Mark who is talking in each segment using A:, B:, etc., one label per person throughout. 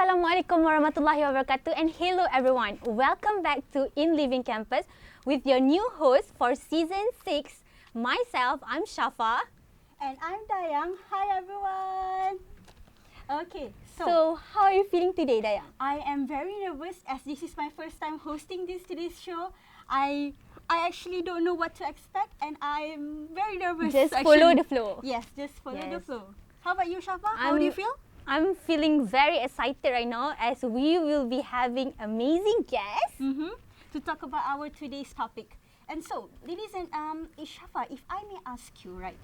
A: Assalamualaikum warahmatullahi wabarakatuh, and hello everyone. Welcome back to In Living Campus with your new host for season 6. Myself, I'm Shafa.
B: And I'm Dayang. Hi everyone. Okay,
A: So how are you feeling today, Dayang?
B: I am very nervous as this is my first time hosting today's show. I actually don't know what to expect and I'm very nervous.
A: Just
B: actually.
A: follow the flow.
B: Yes, just follow the
A: Yes.
B: flow. How about you, Shafa? How do you feel?
A: I'm feeling very excited right now as we will be having amazing guests.
B: To talk about our today's topic. And so, ladies and Shafa, if I may ask you, right,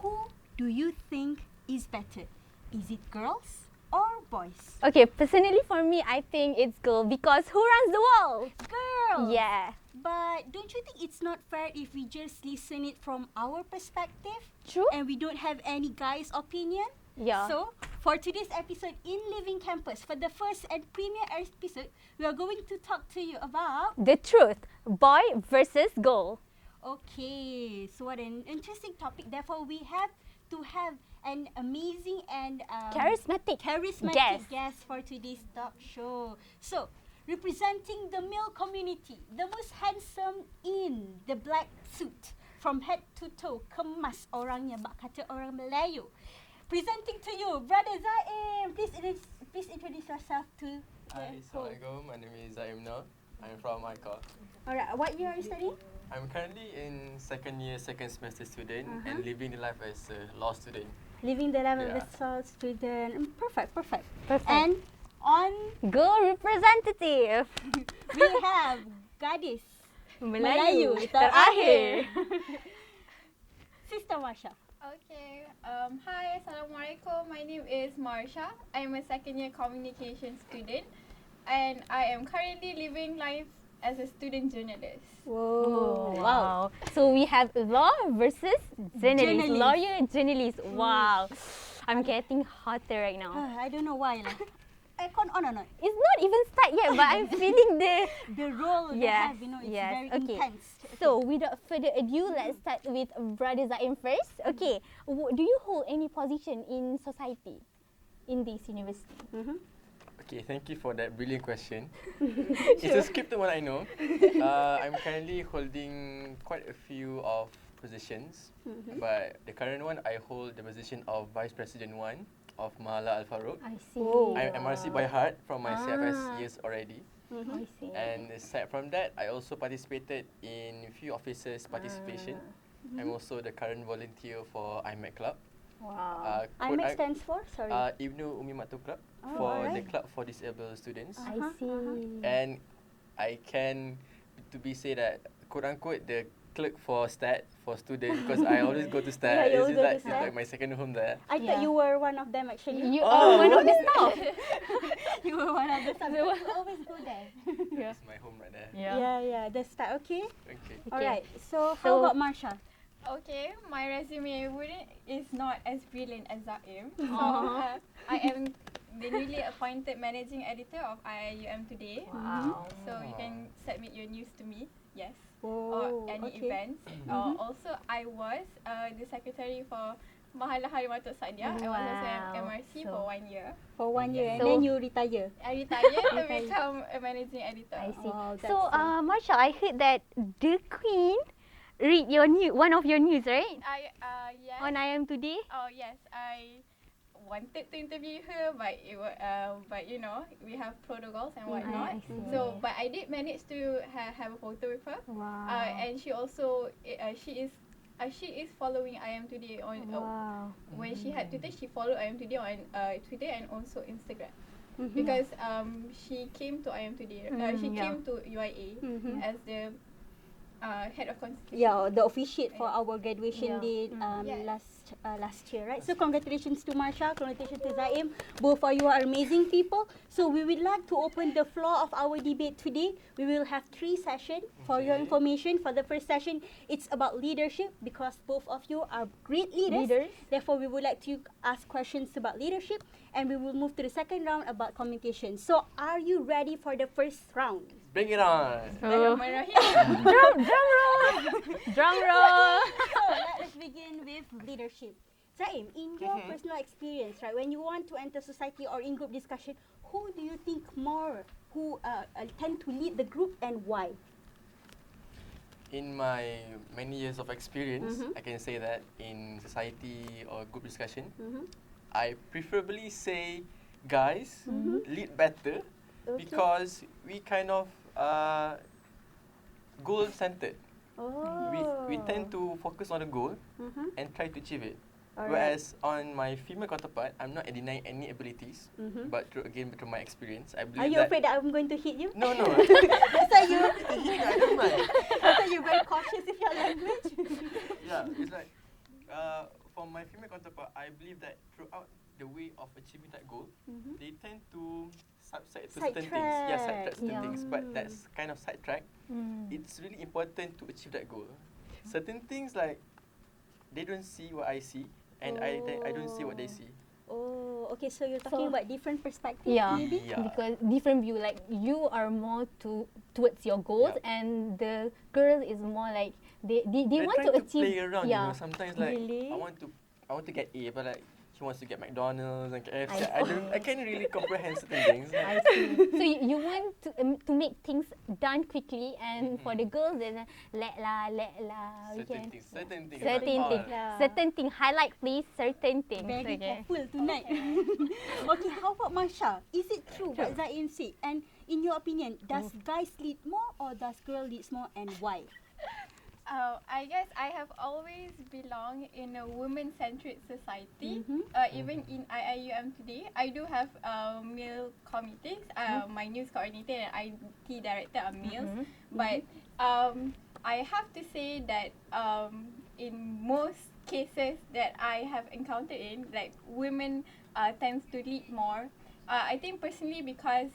B: who do you think is better? Is it girls or boys?
A: Okay, personally for me, I think it's girl because who runs the world?
B: Girls.
A: Yeah.
B: But don't you think it's not fair if we just listen it from our perspective?
A: True.
B: And we don't have any guys' opinion?
A: Yeah.
B: So, for today's episode in Living Campus, for the first and premiere episode, we are going to talk to you about...
A: The truth, boy versus girl.
B: Okay, so what an interesting topic. Therefore, we have to have an amazing and...
A: Charismatic
B: guest for today's talk show. So, representing the male community, the most handsome in the black suit, from head to toe, kemas orangnya, bak kata orang Melayu. Presenting to you, Brother Zaim. Please introduce yourself to
C: Hi, Assalamualaikum. My name is Zaim Nur. I'm from IIUM.
B: Alright, what year are you studying?
C: I'm currently in second year, second semester student and living the life as a law student.
B: Living the life of
C: Yeah.
B: a soul student. Perfect.
A: Perfect.
B: And on
A: Girl representative.
B: we have Gadis
A: Melayu
B: terakhir. Sister Marsha.
D: Okay. Hi, Assalamualaikum. My name is Marsha. I'm a second year communication student and I am currently living life as a student journalist.
A: Oh, wow. So we have law versus journalist.
B: Journalist.
A: Lawyer, journalist. Wow. I'm getting hotter right now.
B: I don't know why lah. Aircon on or not?
A: It's not even start yet, but I'm feeling
B: The role they have, it's very intense.
A: So without further ado, let's start with Brother Zaim first. Okay, do you hold any position in society in this university?
C: Okay, thank you for that brilliant question. It's a scripted one, I know. I'm currently holding quite a few of positions, but the current one, I hold the position of Vice President 1 of Mahala Al-Farouk.
A: I see.
C: I'm MRC by heart from my CFS years already.
A: I see.
C: And aside from that, I also participated in a few officers' participation. I'm also the current volunteer for IMAC Club.
A: Wow.
B: IMAC stands for? Sorry.
C: IIUM Umi Maktum Club for the club for disabled students.
A: I see.
C: And I can to be say that quote unquote the clerk for STAT for students because I always go to STAT.
B: Yeah, you
C: It's
B: always go
C: like
B: to
C: it's
B: STAT.
C: like my second home there.
B: I thought you were one of them actually.
A: You are one of the staff.
B: You were one of the staff. You always go there.
C: It's my home right there.
B: Yeah, the start. Okay.
C: Okay.
B: Alright. So how about Marsha?
D: Okay, my resume is not as brilliant as Zaim. So I am the newly appointed managing editor of IIUM today.
A: Wow.
D: So you can submit your news to me. Yes.
B: Oh,
D: Or any
B: okay.
D: events. Also, I was the secretary for Mahala Harimatuk Sadia. I was also an
A: Wow.
D: MRC
A: So-
D: for 1 year.
B: For 1 year and
A: So-
B: then you retire.
D: I retired to become a managing editor.
A: I see.
B: Wow, that's
A: So, Marsha, I heard that the Queen read your one of your news, right?
D: Yes.
A: On IIM Today.
D: Oh yes, I wanted to interview her, but but you know we have protocols and whatnot.
A: I see.
D: So, but I did manage to have a photo with her.
A: Wow.
D: And she also she is following IIM Today on
A: Wow.
D: when she had Twitter, she followed IIM Today on Twitter and also Instagram. Because she came to IIM Today. She came to UIA as the head of constitution.
B: Yeah, the officiate for our graduation day
D: Yes.
B: last year, right? So congratulations to Marsha, congratulations to Zaim. Both of you are amazing people. So we would like to open the floor of our debate today. We will have 3 sessions for your information. For the first session, it's about leadership because both of you are great leaders. Therefore, we would like to ask questions about leadership and we will move to the second round about communication. So are you ready for the first round?
C: Bring it on!
A: Oh.
D: Bismillahirrahmanirrahim.
A: Drum roll. Drum roll.
B: So let's begin with leadership. Zaim, in your personal experience, right, when you want to enter society or in group discussion, who do you think who tend to lead the group and why?
C: In my many years of experience, I can say that in society or group discussion, I preferably say guys lead better because we kind of goal-centered. We tend to focus on the goal and try to achieve it. Whereas on my female counterpart, I'm not denying any abilities, but through my experience, I believe
B: Are you afraid that I'm going to hit you?
C: No.
B: That's why you.
C: I don't mind.
B: That's why you're very cautious with your language.
C: Yeah, it's like for my female counterpart, I believe that throughout the way of achieving that goal, they tend to subside to certain things. Yeah, sidetrack certain things, but that's kind of sidetrack. It's really important to achieve that goal. Certain things like they don't see what I see, and I don't see what they see.
B: Oh, okay. So you're talking about different perspectives,
A: Yeah,
B: maybe?
A: because different view. Like you are more towards your goals, and the girl is more like they want to achieve.
C: Play around, you know. Sometimes like
B: Really?
C: I want to get A, but like she wants to get McDonald's and KFC. I can't really comprehend certain things.
A: I see. So you want to make things done quickly, and for the girls, then let la.
C: Certain things.
A: Certain thing. Highlight please. Certain things.
B: Very
A: Okay.
B: careful tonight. Okay, how about Marsha? Is it true what Zaim said? And in your opinion, does guys lead more or does girl leads more, and why?
D: I guess I have always belonged in a women-centric society. Even in IIUM today, I do have male committees. My news coordinator and IT director are males. But I have to say that in most cases that I have encountered in, like women tends to lead more. I think personally because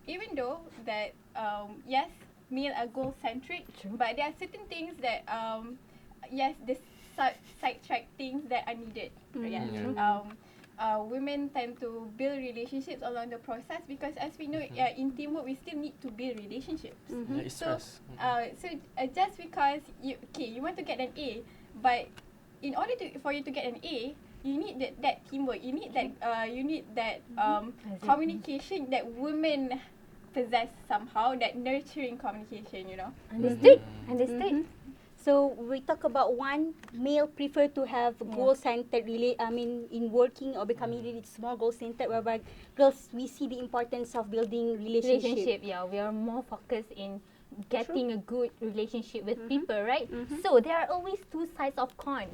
D: even though that yes, male are goal centric, but there are certain things that yes, the sidetrack things that are needed. Women tend to build relationships along the process because, as we know, in teamwork we still need to build relationships.
C: Yeah, it's
D: So,
C: stress.
D: just because you want to get an A, but in order for you to get an A, you need that teamwork. You need that communication that women possess somehow. That nurturing communication, you know.
A: Understood.
B: So we talk about one male prefer to have goal-centered in working or becoming really small goal-centered, whereby girls we see the importance of building relationship.
A: Yeah, we are more focused in getting a good relationship with people, right? So there are always two sides of coin.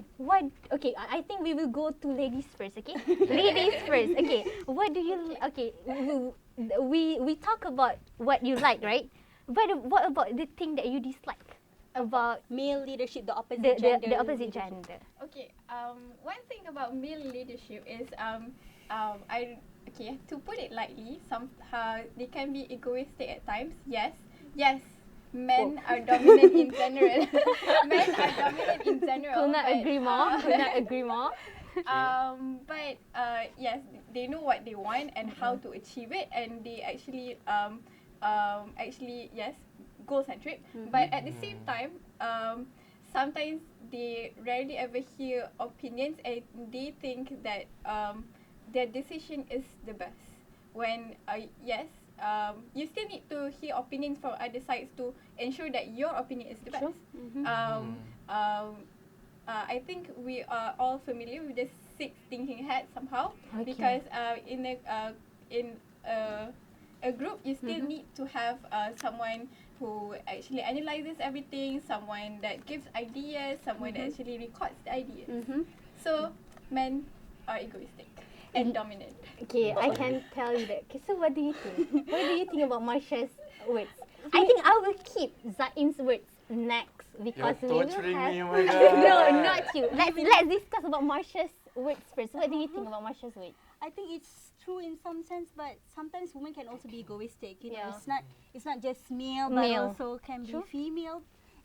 A: Okay, I think we will go to ladies first, okay? Ladies first, okay. What do you, okay, we talk about what you like, right? But what about the thing that you dislike about
B: Male leadership, the opposite gender.
A: the opposite gender?
D: Okay. One thing about male leadership is to put it lightly, they can be egoistic at times. Yes. Men are dominant in general. Men are dominant in general.
A: Could not agree more.
D: But yes, they know what they want and how to achieve it, and they actually yes, goal centric. But at the same time, sometimes they rarely ever hear opinions, and they think that their decision is the best. When yes, you still need to hear opinions from other sides to ensure that your opinion is the best. I think we are all familiar with the 6 thinking hats somehow, because in a group you still need to have someone who actually analyzes everything, someone that gives ideas, someone that actually records the ideas. So men are egoistic and dominant.
A: Okay, I can tell you that. Okay, so what do you think? What do you think about Marsha's words? I think I will keep Zaim's words next because
C: You're
A: we will
C: torturing
A: have.
C: me, oh my God.
A: No, not you. Let's discuss about Marsha's words first. What do you think about Marsha's words?
B: I think it's true in some sense, but sometimes women can also be egoistic. You know,
A: Yeah.
B: it's not just male, but
A: Male.
B: also can be
A: True.
B: female.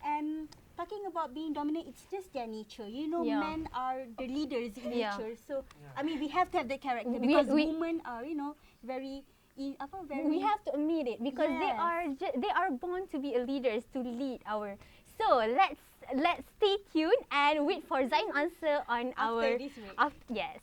B: And talking about being dominant, it's just their nature. You know,
A: Yeah.
B: men are the leaders in
A: Yeah.
B: nature. So I mean, we have to have that character
A: We-
B: because
A: we-
B: women are, you know, very
A: We have to admit it because
B: Yes.
A: they are born to be leaders, to lead our So let's stay tuned and wait for Zain answer on
B: After this break.
A: Yes.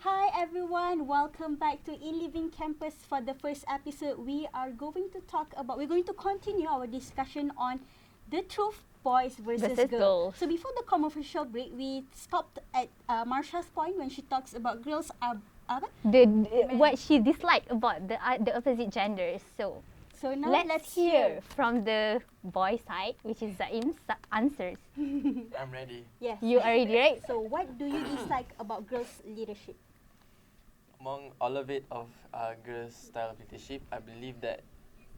B: Hi everyone, welcome back to In Living Campus. For the first episode, we're going to continue our discussion on the truth, boys versus girls. So before the commercial break, we stopped at Marsha's point when she talks about girls are
A: What she disliked about the opposite genders. So
B: now
A: let's hear from the boy side, which is Zaim's answers.
C: I'm ready.
B: Yes.
A: You are ready, right?
B: So what do you dislike about girls' leadership?
C: Among all of it of girls' style of leadership, I believe that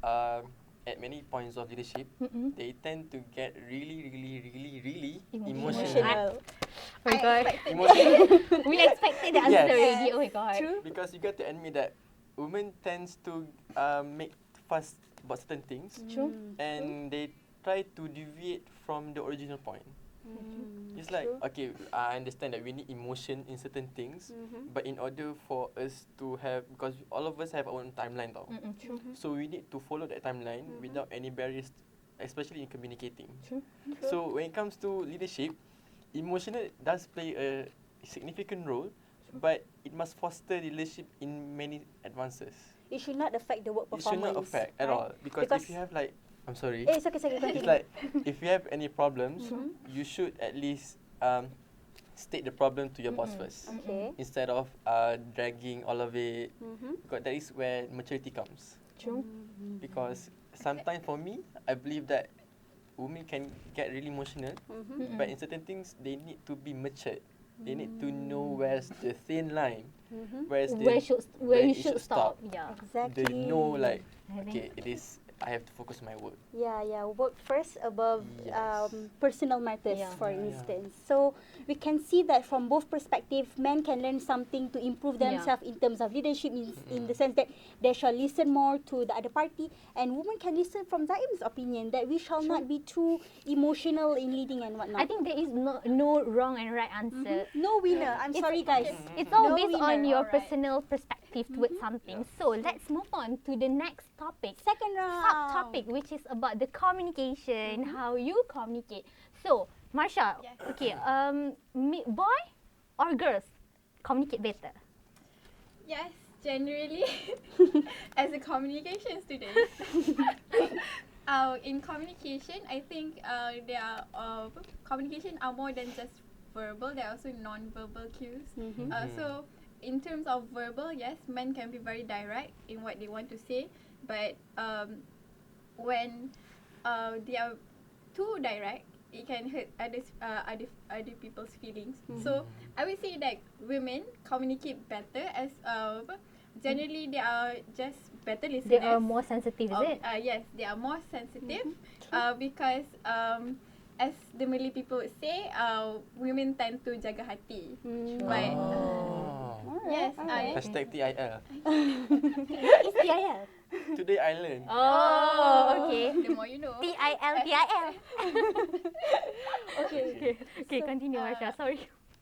C: at many points of leadership, they tend to get really emotional.
A: Oh my god.
C: Emotional.
A: We expected the answer
C: Yes.
A: already. Oh my god.
B: True.
C: Because you got to admit that women tends to make fuss about certain things,
A: True.
C: and they try to deviate from the original point. It's like, okay, I understand that we need emotion in certain things, but in order for us to have, because all of us have our own timeline tau.
A: True.
C: So we need to follow that timeline without any barriers, especially in communicating.
A: True.
C: So when it comes to leadership, emotional does play a significant role, but it must foster leadership in many advances.
B: It should not affect the work
C: It
B: performance.
C: should not affect at all, because if you have like, I'm sorry.
B: It's okay, continue.
C: It's like, if you have any problems, you should at least state the problem to your boss first,
B: Okay.
C: instead of dragging all of it. Because that is where maturity comes.
A: True.
C: Because sometimes for me, I believe that women can get really emotional, but in certain things they need to be matured. They need to know where's the thin line, where
A: Where you should stop. Yeah.
B: Exactly.
C: They know like, okay, it is I have to focus on my work.
B: Work first above
C: Yes.
B: personal matters,
A: Yeah.
B: for
C: Yeah.
B: instance. So we can see that from both perspectives, men can learn something to improve
A: Yeah.
B: themselves in terms of leadership, in the sense that they shall listen more to the other party, and women can listen from Zaim's opinion that we shall not be too emotional in leading and whatnot.
A: I think there is no wrong and right answer.
B: No winner. I'm sorry, guys.
A: It's all
B: No
A: based on
B: winner.
A: your
D: Alright.
A: personal perspective towards something. So let's move on to the next topic.
B: Second round.
A: Subtopic, which is about the communication, how you communicate. So, Marsha,
D: Yes.
A: okay, boy or girls communicate better?
D: Yes, generally, as a communication student, in communication, I think there are communication are more than just verbal. There are also non-verbal cues. So, in terms of verbal, yes, men can be very direct in what they want to say, but when they are too direct, it can hurt other people's feelings. So I would say that women communicate better as generally they are just better listeners.
A: They are more sensitive, is it?
D: Yes, they are more sensitive because as the Malay people would say, women tend to jaga hati. But yes,
C: Hashtag TIL.
A: What is TIL?
C: Today I learned.
A: Oh, okay.
D: the more you know.
A: TIL.
B: Okay.
A: Okay, continue, Marsha. Sorry.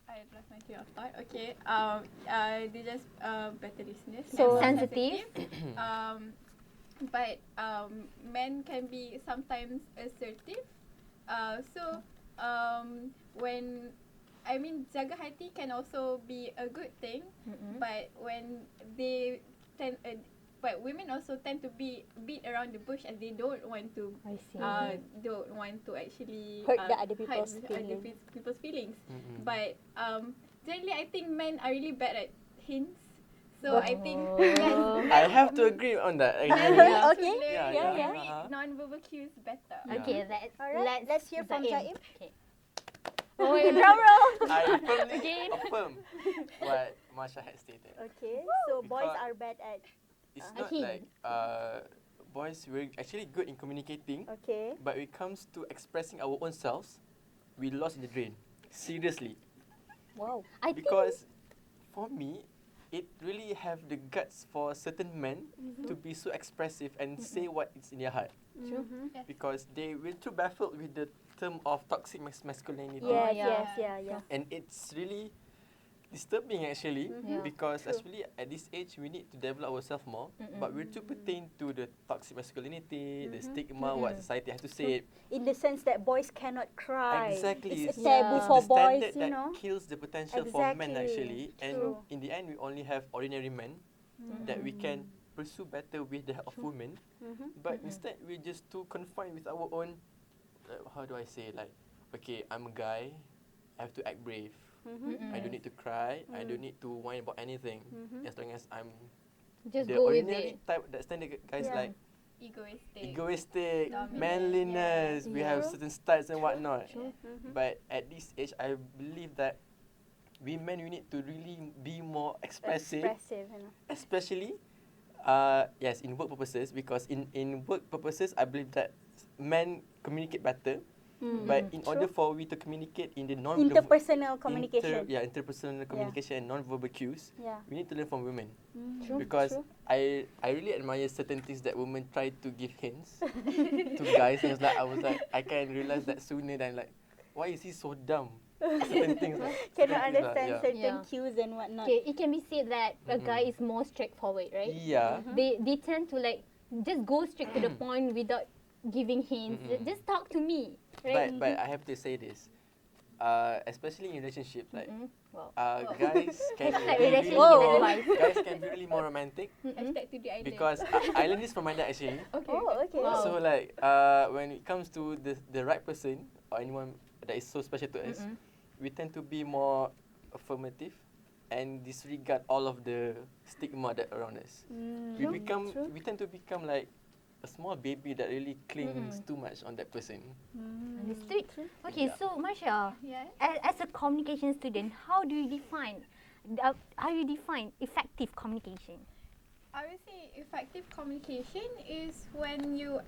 D: I lost my train of thought. Okay. They just better listeners.
A: So
D: and more
A: sensitive.
D: But men can be sometimes assertive. So when jaga hati can also be a good thing, but when they tend. But women also tend to beat around the bush as they don't want to
A: I see.
D: don't want to actually
B: Hurt the other people's
D: hurt
B: feelings.
D: people's feelings. But generally, I think men are really bad at hints. So I think
C: I have to agree on that.
D: men
C: Actually.
D: need to
B: Okay.
D: learn
C: Yeah,
D: to
C: yeah.
D: read non-verbal cues better.
A: Okay,
B: Alright, let's hear from Zaim.
A: Okay. Oh, drum roll.
C: I firmly
A: Again.
C: affirm what Marsha had stated.
B: Okay. So boys
C: Because-
B: are bad at.
C: It's not
A: hint.
C: like boys we're actually good in communicating,
B: Okay.
C: but when it comes to expressing our own selves, we lost in the drain. Seriously.
B: Wow.
A: I think
C: Because for me, it really have the guts for certain men to be so expressive and say what is in their heart.
D: Yes.
C: Because they will too baffled with the term of toxic masculinity.
B: Yes,
A: yeah.
B: yeah.
C: And it's really disturbing actually,
A: Yeah.
C: because
B: True.
C: especially at this age we need to develop ourselves more, but we're too pertain to the toxic masculinity, the stigma, what society has to say.
B: In the sense that boys cannot cry.
C: Exactly.
B: It's a taboo
A: Yeah.
B: for
C: the
B: boys,
C: standard
B: you
C: that
B: know.
C: kills the potential for men actually, and
B: True.
C: in the end we only have ordinary men that we can pursue better with the help of women, but instead we're just too confined with our own how do I say, like, okay, I'm a guy, I have to act brave, I don't need to cry, I don't need to whine about anything, as long as I'm
A: just
C: the
A: go with
C: ordinary
A: it.
C: type that standard guys
B: Yeah.
C: like egoistic,
D: Dominant.
C: manliness, we have
B: Yeah.
C: certain styles and whatnot.
A: True.
C: But at this age, I believe that women, we need to really be more expressive,
B: You know.
C: especially, yes, in work purposes, because in work purposes, I believe that men communicate better. But in order for we to communicate in the
B: Interpersonal communication.
C: interpersonal communication and non-verbal cues,
B: Yeah.
C: we need to learn from women.
A: True.
C: Because
B: True.
C: I really admire certain things that women try to give hints to guys, and I was like I can realize that sooner than like, why is he so dumb? Certain things like,
B: Cannot
C: certain things like,
B: understand
C: yeah.
B: certain
A: Yeah.
B: cues and whatnot.
A: Okay, it can be said that a guy is more straightforward, right?
C: Yeah.
A: They tend to like just go straight to the point without giving hints. Just talk to me, right?
C: But I have to say this, especially in relationships, like
A: Wow.
C: guys can
A: Hashtag
C: be
A: relationship
C: really,
A: advice.
C: guys can be really more romantic
D: Hashtag to the island.
C: because I learned this from my dad actually.
D: Okay.
B: Oh, okay.
A: Wow.
C: So like when it comes to the right person or anyone that is so special to us, we tend to be more affirmative and disregard all of the stigma that around us. We tend to become like a small baby that really clings too much on that person.
A: Understood. Okay,
C: Yeah.
A: so Marsha,
D: Yes.
A: as a communication student, how do you define effective communication?
D: I would say effective communication is when your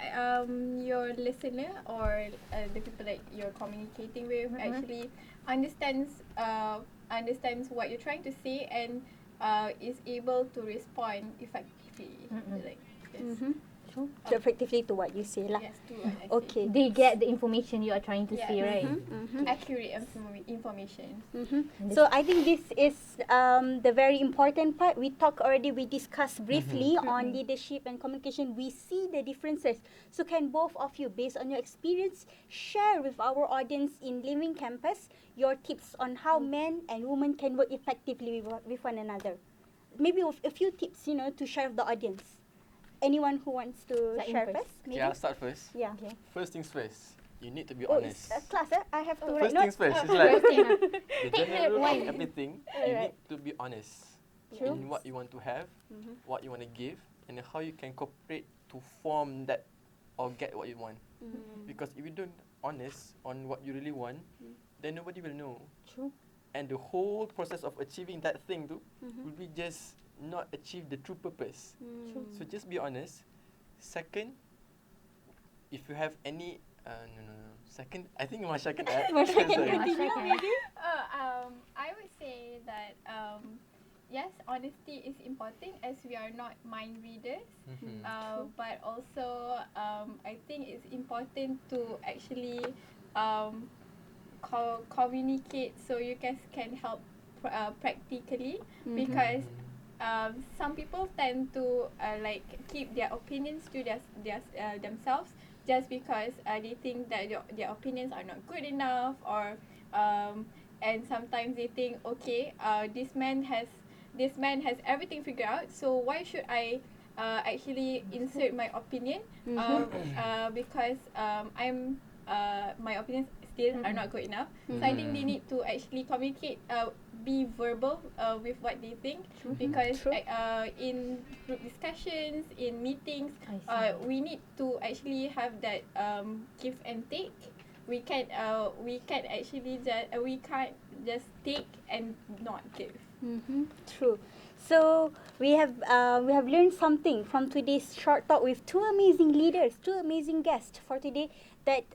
D: listener or the people that you're communicating with actually understands what you're trying to say and is able to respond effectively. Like yes.
B: So effectively to what you say lah.
D: Yes, to what I say.
B: Okay.
A: They get the information you are trying to say, right?
D: Accurate information.
B: So I think this is the very important part. We discussed briefly on leadership and communication. We see the differences. So can both of you, based on your experience, share with our audience in Living Campus your tips on how men and women can work effectively with one another? Maybe with a few tips, to share with the audience. Anyone who wants to share first?
C: Okay, I'll start first.
B: Yeah.
A: Okay.
C: First things first, you need to be
B: Oh,
C: honest.
B: it's a class, I have to write
C: First things
B: notes.
C: first, it's like
A: First thing,
C: the general rule of everything, you
B: Alright.
C: need to be honest
B: True.
C: in what you want to have, what you want to give, and how you can cooperate to form that or get what you want. Because if you don't honest on what you really want, then nobody will know.
A: True.
C: And the whole process of achieving that thing will be just not achieve the true purpose. So just be honest. Second, if you have any Second, I think Masha can add. Sorry.
D: I would say that yes, honesty is important as we are not mind readers. But also I think it's important to actually communicate so you guys can help practically because some people tend to like keep their opinions to themselves just because they think that their opinions are not good enough or and sometimes they think okay this man has everything figured out, so why should I actually insert my opinion because I'm my opinions still are not good enough. So I think they need to actually communicate, be verbal with what they think because in group discussions, in meetings, we need to actually have that give and take. We can't actually we can't just take and not give.
B: True. So we have learned something from today's short talk with two amazing leaders, two amazing guests for today. That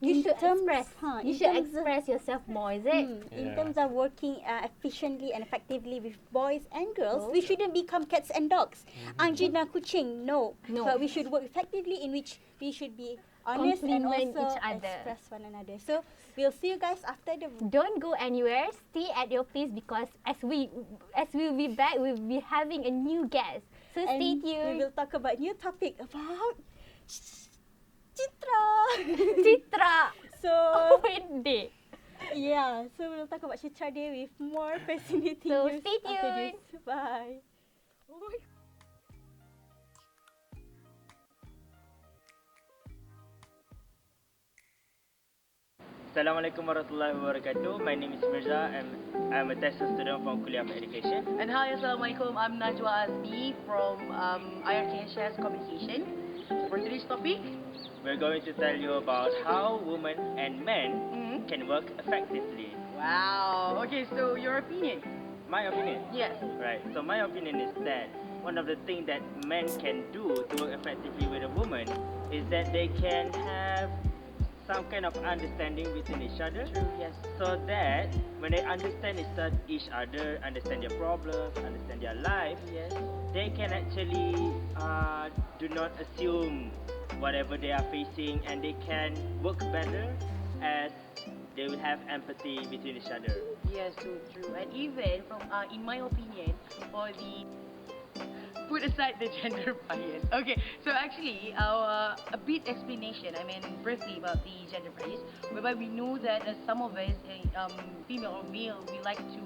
A: You should
B: in
A: express yourself more, is it?
B: in terms of working efficiently and effectively with boys and girls, we shouldn't become cats and dogs. Anjing dan kucing, no. But we should work effectively, in which we should be honest and
A: Compliment
B: also
A: each other.
B: express one another. So we'll see you guys after the
A: Don't go anywhere. Stay at your place because as we'll be back, we'll be having a new guest. So
B: and
A: stay
B: we
A: tuned.
B: will talk about new topic about Citra.
A: Citra
B: So
A: Open Day.
B: yeah, so we'll talk about Citra Day with more fascinating
A: So
B: news
A: stay
B: after
A: tuned.
B: this. Bye.
E: Assalamualaikum warahmatullahi wabarakatuh. My name is Mirza. I'm a TESOL student from Kuliah of Education.
F: And hi, Assalamualaikum. I'm Najwa Azmi from IRKSS Communication. For today's topic,
E: We're going to tell you about how women and men can work effectively.
F: wow. Okay, so your opinion?
E: My opinion.
F: Yes.
E: Right. So my opinion is that one of the things that men can do to work effectively with a woman is that they can have some kind of understanding between each other.
F: True. Yes.
E: So that when they understand each other, understand their problems, understand their life,
F: Yes.
E: they can actually do not assume whatever they are facing, and they can work better as they will have empathy between each other.
F: Yes, so true. And even from, in my opinion, for the put aside the gender bias. Okay, so actually, a bit explanation. I mean, briefly about the gender bias, whereby we know that some of us, female or male, we like to,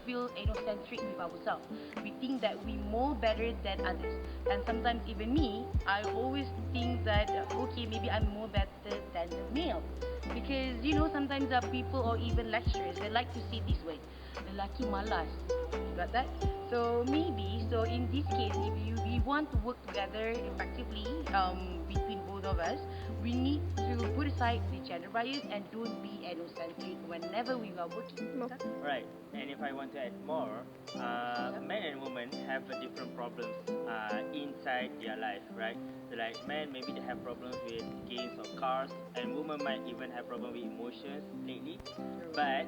F: feel ethnocentric with ourselves. We think that we more better than others, and sometimes even me, I always think that okay, maybe I'm more better than the male, because sometimes people or even lecturers, they like to see it this way. Lelaki malas, got that? So maybe, so in this case, if we want to work together effectively between both of us, we need to put aside the gender bias and don't be ethnocentric whenever we are working.
E: Right. And if I want to add more, men and women have a different problems inside their life, right? So like men, maybe they have problems with games or cars, and women might even have problems with emotions lately. But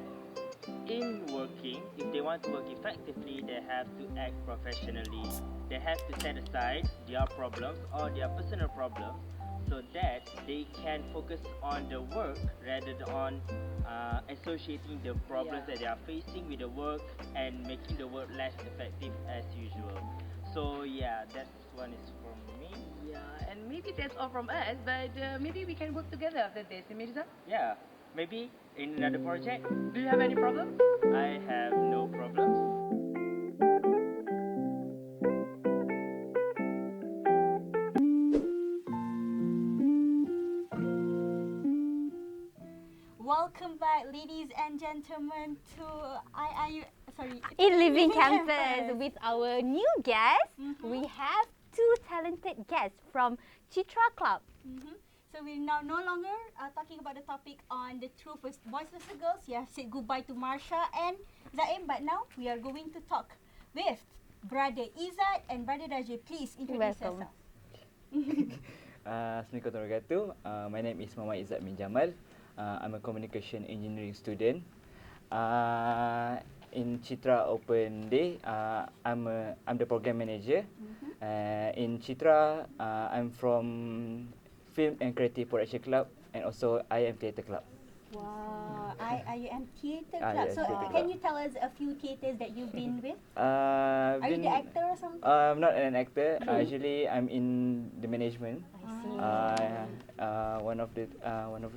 E: in working, if they want to work effectively, they have to act professionally. They have to set aside their problems or their personal problems so that they can focus on the work rather than on associating the problems that they are facing with the work and making the work less effective as usual. So yeah, that's one is from me.
F: Yeah, and maybe that's all from us, but maybe we can work together after this, Mirza.
E: Yeah, maybe in another project.
F: Do you have any problems?
E: I have no problems.
B: Welcome back, ladies and gentlemen, to
A: In Living
B: Campus.
A: Campus with our new guest, we have two talented guests from Citra Club.
B: So we're now no longer talking about the topic on the true boys versus girls. You have said goodbye to Marsha and Zaim, but now we are going to talk with Brother Izzat and Brother Rajib. Please introduce
A: Welcome.
B: yourself.
G: Assalamualaikum warahmatullahi wabarakatuh. My name is Muhammad Izzat bin Jamal. I'm a communication engineering student. In Citra Open Day, I'm the program manager. In Citra, I'm from Film and Creative Production Club and also IIUM Theatre Club.
B: Wow, IIUM Theatre Club.
G: yes,
B: So
G: Theatre
B: can
G: Club.
B: you tell us a few theatres that you've been with?
G: Are
B: Are you the actor or something?
G: I'm not an actor. Actually, I'm in the management.
A: I see.
G: One of the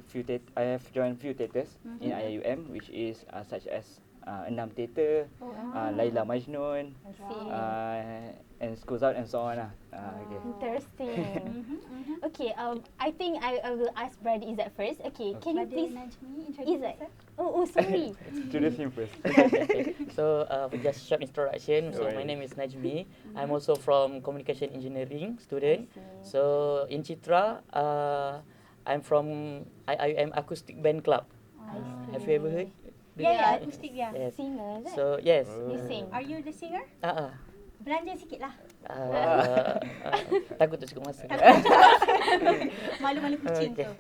G: few I have joined few theatres in IIUM, which is such as Enam Theatre, Laila Majnun,
A: I see.
G: and Schools Out and so on. Okay.
A: Interesting. Okay, I think I will ask Brother Izzat first. Okay, can you
B: Brother
A: please
B: Najmi, introduce
A: Izzat?
B: yourself.
A: Oh, sorry.
G: Introduce him first.
H: Okay. So, for just short introduction, so my
G: Alright.
H: name is Najmi. I'm also from communication engineering student. So, in Citra, I'm from IIUM Acoustic Band Club. Have you ever heard?
B: Yeah, acoustic, yeah.
H: Yes.
A: Singer, is it?
H: So, yes.
A: You sing.
B: Are you the singer?
H: Uh,
B: Belanja sikit lah.
H: takut tak cukup masa.
B: Malu-malu kucing
H: Okay.
B: tu.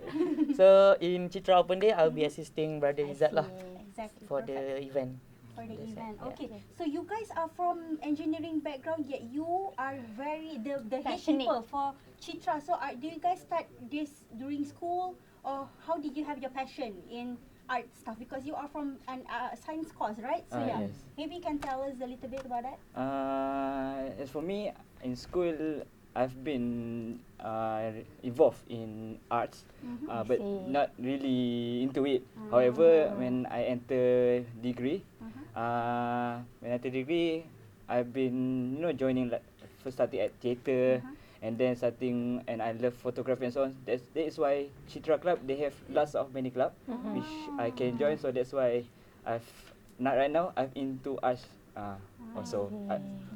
H: So, in Citra Open Day, I'll be assisting Brother Izzat lah
B: Exactly.
H: for
B: perfect.
H: the event.
B: For the
H: That's
B: event.
H: right,
B: Okay. So you guys are from engineering background, yet you are very the head
A: Passionate.
B: people for Citra. So do you guys start this during school, or how did you have your passion in art stuff? Because you are from an science course, right? So yeah,
G: Yes.
B: maybe you can tell us a little bit about that.
G: As for me, in school, I've been involved in arts, but
A: see.
G: not really into it. However, when I enter degree, I've been joining like first starting at theatre, and then and I love photography and so on. That is why Citra Club, they have lots of many club which I can join. So that's why right now I'm into arts also.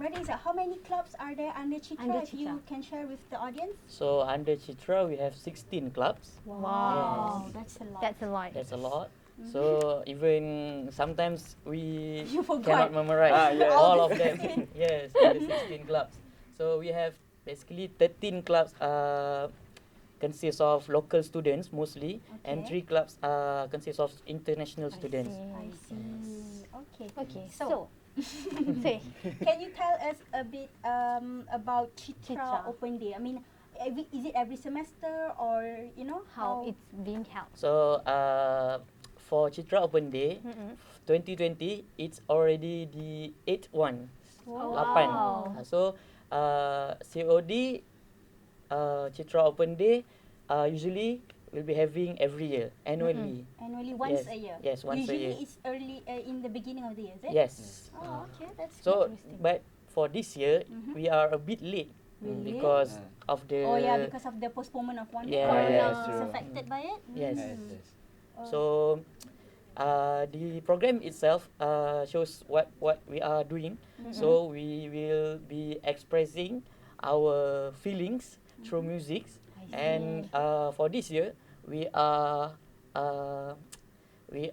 B: Brother Izzat, how many clubs are there under Citra?
A: Under
B: If you
A: Citra.
B: can share with the audience.
H: So, under Citra, we have 16 clubs.
B: Wow, that's a lot.
A: That's a lot.
H: That's a lot. So even sometimes we
B: You forgot.
H: cannot memorize
G: yes.
H: all of them. Yes, the 16 clubs. So we have basically 13 clubs consist of local students mostly, and
B: Okay.
H: 3 clubs consist of international students.
B: I see. Okay.
A: Okay, so say
B: Can you tell us a bit about Citra
A: Citra.
B: Open Day? I mean, is it every semester, or
A: how it's being held.
H: So for Citra Open Day 2020, it's already the 8th one.
A: Wow.
H: 8. So COD Citra Open Day usually will be having every year annually.
B: Annually, once
H: Yes.
B: a year?
H: Yes, once a
B: Usually
H: year.
B: it's early in the beginning of the year, is it?
H: Yes.
B: Oh, okay, that's
H: So
B: interesting.
H: but for this year we are a bit late
B: Really?
H: because of the
B: Oh yeah, because of the postponement of one
H: Yeah,
B: year.
H: yes,
B: It's
G: true.
B: affected by it?
H: Yes.
G: Yes.
H: So the program itself shows what we are doing. So we will be expressing our feelings through music. And for this year, we are we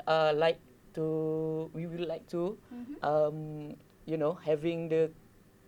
H: will like to having the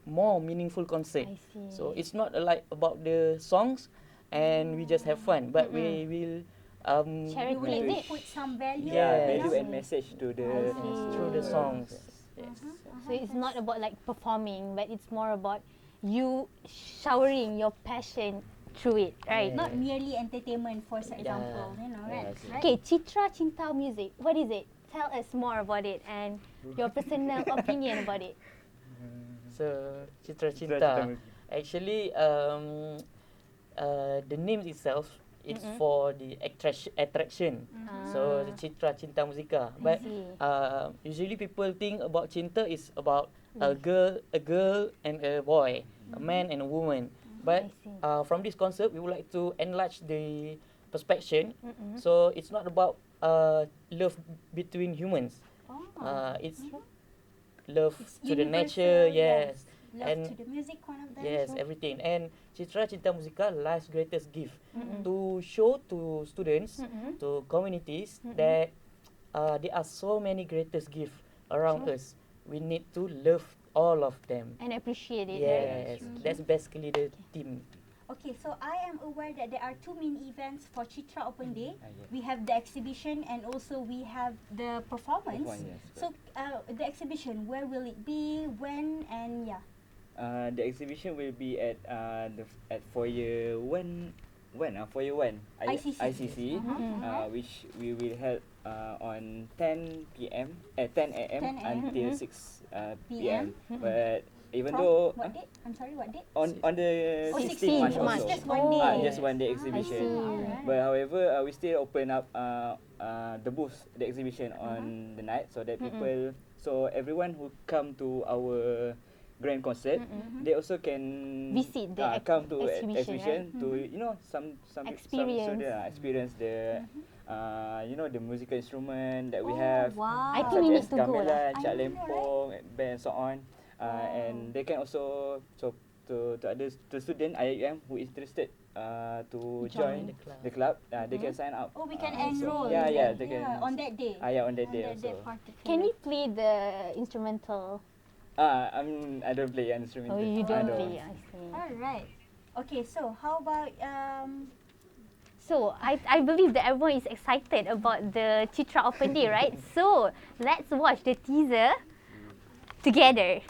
H: more meaningful concert. So it's not like about the songs and we just have fun, but we will
A: Charity.
B: You will like to put some value.
H: Yeah,
G: value and message to the
H: through the songs. Yes.
A: So it's not about like performing, but it's more about you showering your passion through it, right?
B: Not merely entertainment, for example, right?
G: Yes.
B: Right?
A: Okay, Citra Cinta music. What is it? Tell us more about it and your personal opinion about it.
H: So Citra
G: Cinta
H: Cinta.
G: music.
H: Actually, the name itself it's for the attraction. So the Citra Cinta Muzika. But
A: see.
H: usually people think about cinta is about a girl and a boy, a man and a woman. But
A: see.
H: from this concept, we would like to enlarge the perspective. So it's not about love between humans. It's love
B: It's
H: to the
B: universal,
H: nature,
B: yes.
H: yes.
B: Love
H: And
B: to the music, one of them.
H: yes, everything. And Citra Cinta Muzika, life's greatest gift, to show to students, to communities that there are so many greatest gifts around us. We need to love all of them.
A: And appreciate it, right?
H: Yes, that's basically the theme.
B: Okay, so I am aware that there are two main events for Citra Open Day.
G: yes.
B: We have the exhibition and also we have the performance.
G: Yes,
B: So the exhibition, where will it be, when, and yeah.
G: The exhibition will be at at foyer one. Foyer one
B: ICC.
G: which we will have on 10 p.m. 10 a.m.
B: 10 a.m.
G: until 6 p.m. But even
B: From
G: though
B: what date? I'm sorry, what date?
G: on the
B: Oh,
G: 16th March
B: 16th March.
G: also.
B: Just one day.
G: Just one day exhibition.
B: Alright.
G: But however, we still open up the booth, the exhibition on the night, so that people, so everyone who come to our grand concert, they also can
A: Visit the
G: come to
A: exhibition,
G: to some
A: Experience.
G: student experience the the musical instrument that we have.
B: Wow.
A: I think
G: such
A: we
G: as
A: need to go lah.
G: gamelan,
B: I
G: cak
B: know,
G: lempong, band, so on. And they can also to others, to student IIUM who is interested to join the club, they can sign up.
B: Oh, we can
G: So,
B: enroll.
G: yeah, they can.
B: On that day.
G: On that day
B: On that day
G: also.
B: particular.
A: Can we play the instrumental?
G: I don't play instrument.
A: Oh, you don't play. I see.
B: Alright. Okay, so how about
A: So I believe that everyone is excited about the Citra Open Day, right? So let's watch the teaser together.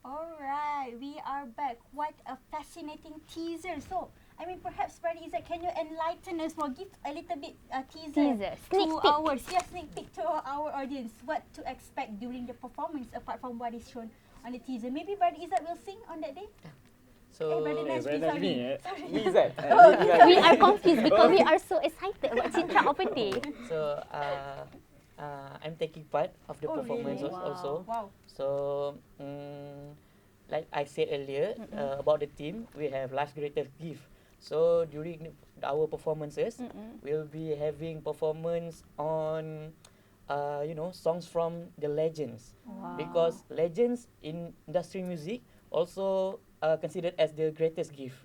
B: Alright, we are back. What a fascinating teaser. So, I mean, perhaps, Brother Izzat, can you enlighten us or give a little bit teaser
A: Sneak
B: to
A: peek.
B: sneak peek to our audience, what to expect during the performance apart from what is shown on the teaser. Maybe Brother Izzat will sing on that day?
H: So
B: Brother Nazmi, sorry.
G: Me Izzat.
A: We are confused because we are so excited about Citra Open Day.
H: So I'm taking part of the
B: Oh,
H: performance
B: really?
H: also.
B: Wow.
H: So like I said earlier about the team, we have life's greatest gift. So during our performances, we'll be having performance on songs from the legends.
A: Wow.
H: Because legends in industry music also considered as the greatest gift.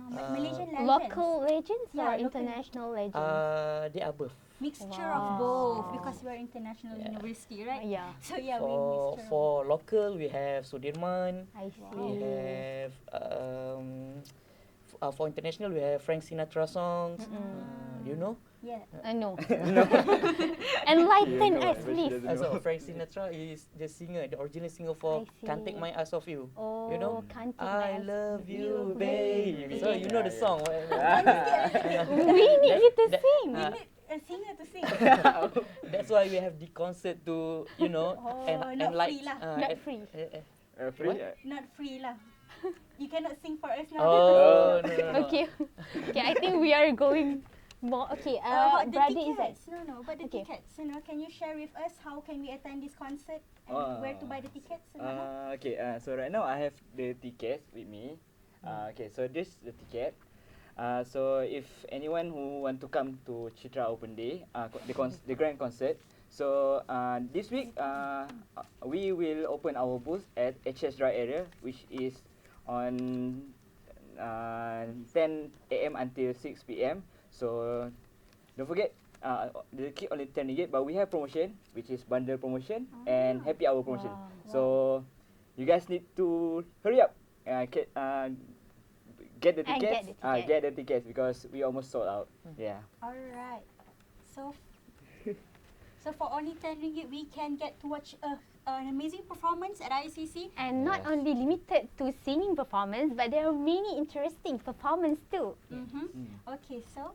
B: Malaysian legends.
A: Local legends
B: Yeah,
A: or
B: local.
A: international legends?
H: They are both.
B: Mixture of both because we are international university, right?
A: Yeah.
B: So yeah, we
H: For
B: mixture.
H: for local, we have Sudirman.
A: I see.
H: We have for international, we have Frank Sinatra songs. You know?
B: Yeah.
A: I know. Enlighten us, please.
H: So Frank Sinatra is the singer, the original singer for Can't Take My Eyes Off You.
A: Oh,
H: You know?
A: Can't Take My
H: I
A: Eyes
H: love
A: Off
H: you,
A: You,
H: baby. So you know the song.
A: We need you to sing.
B: We need a singer to sing.
H: That's why we have the concert to, you know,
B: not
H: like
B: free lah.
A: Not free.
G: Free?
B: Not free lah. You cannot sing for us now.
H: Oh, no.
A: Okay. Okay, I think we are going more. Okay,
B: About the
A: brother Izzat.
B: tickets. No, but the
A: Okay.
B: tickets. Can you share with us how can we attend this concert and where to buy the tickets?
G: Okay, so right now I have the tickets with me. Okay, so this is the ticket. So if anyone who want to come to Citra Open Day, the grand concert, so this week we will open our booth at HS Drive area, which is on 10 a.m. until 6 p.m. So don't forget, the ticket only 10 ringgit, but we have promotion, which is bundle promotion and happy hour promotion. So you guys need to hurry up, get the tickets, get the tickets because we almost sold out. Yeah.
B: Alright. So for only 10 ringgit, we can get to watch an amazing performance at ICC.
A: And not only limited to singing performance, but there are many interesting performance too.
B: Okay, so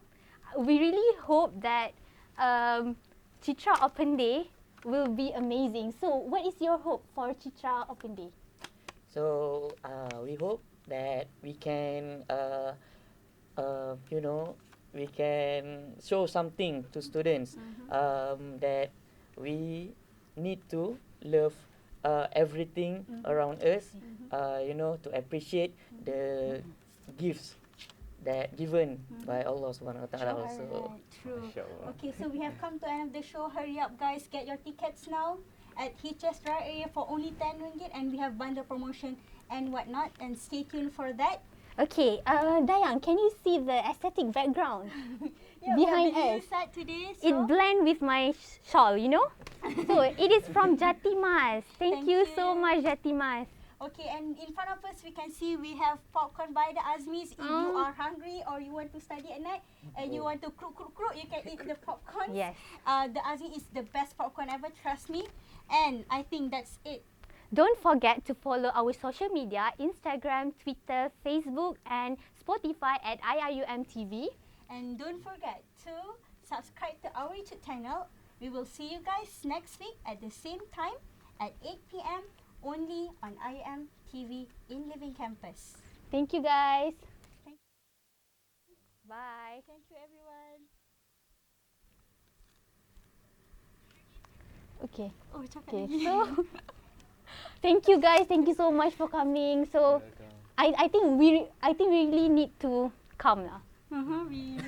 A: We really hope that Citra Open Day will be amazing. So what is your hope for Citra Open Day?
H: So we hope that we can, you know, we can show something to students that we need to love everything around us, you know, to appreciate the gifts that given by Allah Subhanahu Wa Taala also.
B: True. Okay, so we have come to end of the show. Hurry up, guys! Get your tickets now at HS Drive area for only 10 ringgit, and we have bundle promotion and whatnot. And stay tuned for that.
A: Okay, Dayang, can you see the aesthetic background behind us?
B: Today,
A: It blends with my shawl, you know. So it is from Jatimas. Thank you so much, Jatimas.
B: Okay, and in front of us we can see we have popcorn by the Azmis. If you are hungry or you want to study at night and you want to crook, you can eat the popcorn.
A: Yes.
B: The Azmi is the best popcorn ever, trust me. And I think that's it.
A: Don't forget to follow our social media, Instagram, Twitter, Facebook and Spotify at IIUMTV.
B: And don't forget to subscribe to our YouTube channel. We will see you guys next week at the same time at 8 p.m. only on IIUM TV in Living Campus.
A: Thank you guys.
B: Thank
A: Bye.
B: Thank you, everyone.
A: Okay.
B: Oh,
A: Okay. So thank you guys. Thank you so much for coming. So I think we really need to come now.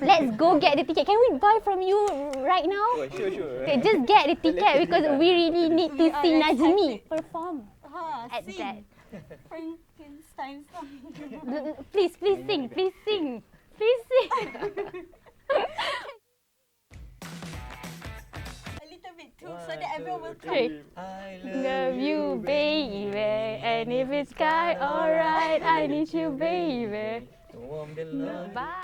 A: Let's go get the ticket. Can we buy from you right now?
G: Oh, sure.
A: Okay, just get the ticket because we really need to see Najmi perform at
B: sing.
A: that.
B: Frankenstein song.
A: Please sing. Please sing.
B: A little bit too, so that everyone will come.
A: Okay.
H: I
A: Love you, baby. And if it's sky, alright, I need you, baby.
H: To warm the love.
A: Bye.